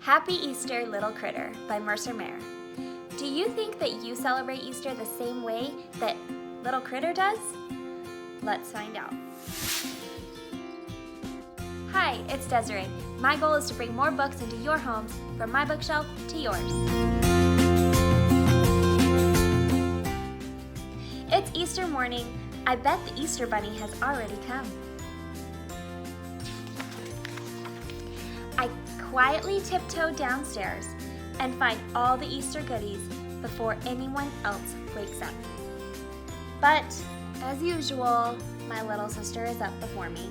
Happy Easter, Little Critter by Mercer Mayer. Do you think that you celebrate Easter the same way that Little Critter does? Let's find out. Hi, it's Desiree. My goal is to bring more books into your homes, from my bookshelf to yours. It's Easter morning. I bet the Easter Bunny has already come. I quietly tiptoe downstairs and find all the Easter goodies before anyone else wakes up. But, as usual, my little sister is up before me.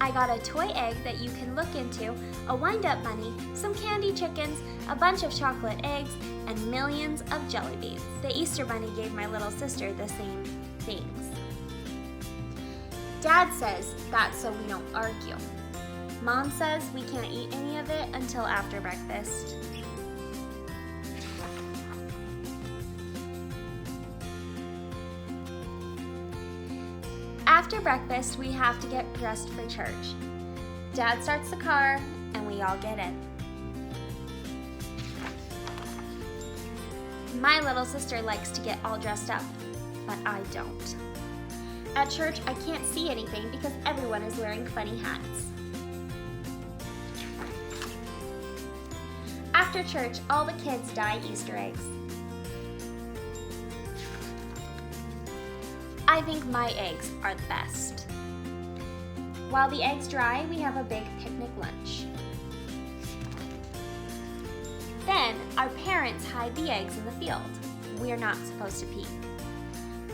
I got a toy egg that you can look into, a wind-up bunny, some candy chickens, a bunch of chocolate eggs, and millions of jelly beans. The Easter Bunny gave my little sister the same things. Dad says that's so we don't argue. Mom says we can't eat any of it until after breakfast. After breakfast, we have to get dressed for church. Dad starts the car, and we all get in. My little sister likes to get all dressed up, but I don't. At church, I can't see anything because everyone is wearing funny hats. After church, all the kids dye Easter eggs. I think my eggs are the best. While the eggs dry, we have a big picnic lunch. Then, our parents hide the eggs in the field. We're not supposed to peek.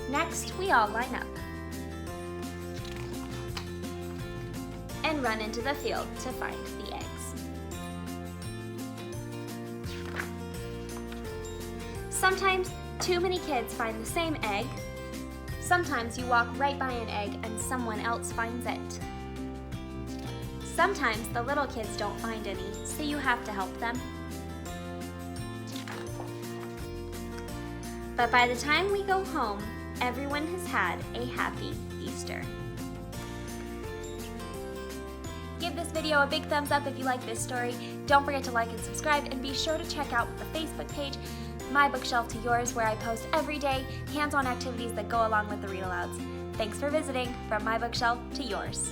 Next, we all line up and run into the field to find the eggs. Sometimes, too many kids find the same egg. Sometimes you walk right by an egg and someone else finds it. Sometimes the little kids don't find any, so you have to help them. But by the time we go home, everyone has had a happy Easter. Give this video a big thumbs up if you like this story. Don't forget to like and subscribe, and be sure to check out the Facebook page, My Bookshelf to Yours, where I post every day hands-on activities that go along with the read-alouds. Thanks for visiting, from my bookshelf to yours.